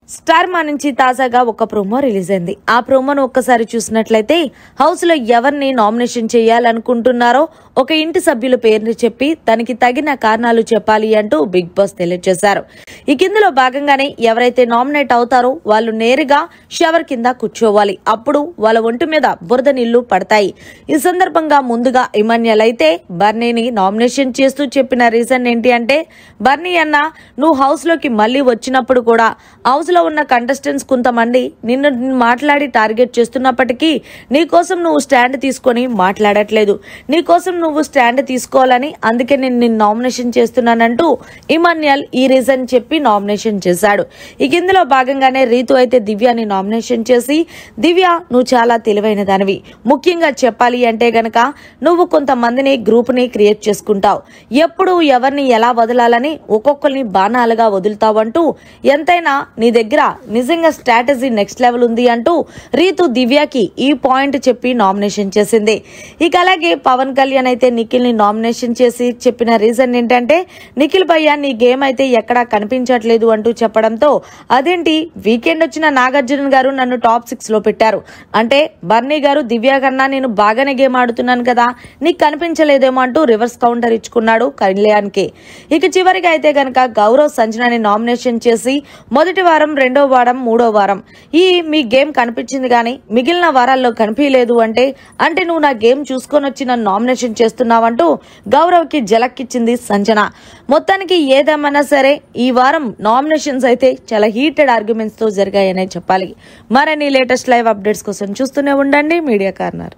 Star మా నుంచి తాజాగా ఒక ప్రోమో రిలీజ్ అయింది. ఆ ప్రోమోను ఒక్కసారి చూసినట్లయితే హౌస్ లో ఎవరిని నామినేషన్ చేయాలనుకుంటున్నారో ఒక ఇంటి సభ్యుల పేరుని చెప్పి దానికి తగిన కారణాలు చెప్పాలి అంటూ బిగ్ బాస్ తెలియజేశారు. ఈ కిందలో భాగంగానే ఎవరైతే నామినేట్ అవుతారో వాళ్ళు నేరుగా షవర్ కింద కూర్చోవాలి. అప్పుడు వాళ్ళ ఒంటి మీద బురద నీళ్లు పడతాయి. ఈ సందర్భంగా ముందుగా ఇమాన్యుయల్ అయితే బర్నీని నామినేషన్ చేస్తూ చెప్పిన రీజన్ ఏంటి అంటే, బర్నీ అన్న నువ్వు హౌస్ లోకి మళ్లీ వచ్చినప్పుడు కూడా హౌస్ లో ఉన్న కంటెస్టెంట్స్ కొంతమంది నిన్ను మాట్లాడి టార్గెట్ చేస్తున్నప్పటికీ నీకోసం నువ్వు స్టాండ్ తీసుకొని మాట్లాడట్లేదు. నీకోసం నువ్వు స్టాండ్ తీసుకోవాలని అందుకే నేను నిన్ను నామినేషన్ చేస్తున్నానంటూ ఇమాన్యుయల్ ఈ రీజన్ చెప్పి నామినేషన్ చేశాడు. ఇక ఇందులో భాగంగానే రీతు అయితే దివ్యాని నామినేషన్ చేసి, దివ్య నువ్వు చాలా తెలివైన దానివి, ముఖ్యంగా చెప్పాలి అంటే గనక నువ్వు కొంతమందిని గ్రూప్ ని క్రియేట్ చేసుకుంటావు, ఎప్పుడు ఎవరిని ఎలా వదలాలని ఒక్కొక్కరిని బాణాలుగా వదులుతావంటూ ఎంతైనా నీ దగ్గర నిజంగా స్ట్రాటజీ నెక్స్ట్ లెవెల్ ఉంది అంటూ రీతు దివ్యకి ఈ పాయింట్ చెప్పి నామినేషన్ చేసింది. ఇక అలాగే పవన్ కళ్యాణ్ అయితే నిఖిల్ ని నామినేషన్ చేసి చెప్పిన రీజన్ ఏంటంటే, నిఖిల్ భయ్య నీ గేమ్ అయితే ఎక్కడా కనిపించట్లేదు అంటూ చెప్పడంతో, అదేంటి వీకెండ్ వచ్చిన నాగార్జున గారు నన్ను టాప్ 6 లో పెట్టారు అంటే బర్నీ గారు దివ్య కన్నా నేను బాగానే గేమ్ ఆడుతున్నాను కదా, నీకు కనిపించలేదేమో అంటూ రివర్స్ కౌంటర్ ఇచ్చుకున్నాడు కళ్యాణ్ కి. ఇక చివరిగా అయితే గనక గౌరవ్ సంజనాని నామినేషన్ చేసి మొదటి వారం, రెండో వారం, మూడో వారం మీ గేమ్ కనిపించింది కానీ మిగిలిన వారాల్లో కనిపించలేదు అంటే నువ్వు నా గేమ్ చూసుకొని వచ్చి నన్ను నామినేషన్ చేస్తున్నావంటూ గౌరవ్ కి జలక్కిచ్చింది సంజన. మొత్తానికి ఏదేమన్నా సరే ఈ వారం నామినేషన్స్ అయితే చాలా హీటెడ్ ఆర్గ్యుమెంట్స్ తో జరిగాయనే చెప్పాలి. మరిన్ని లేటెస్ట్ లైవ్ అప్డేట్స్ కోసం చూస్తూనే ఉండండి మీడియా కార్నర్.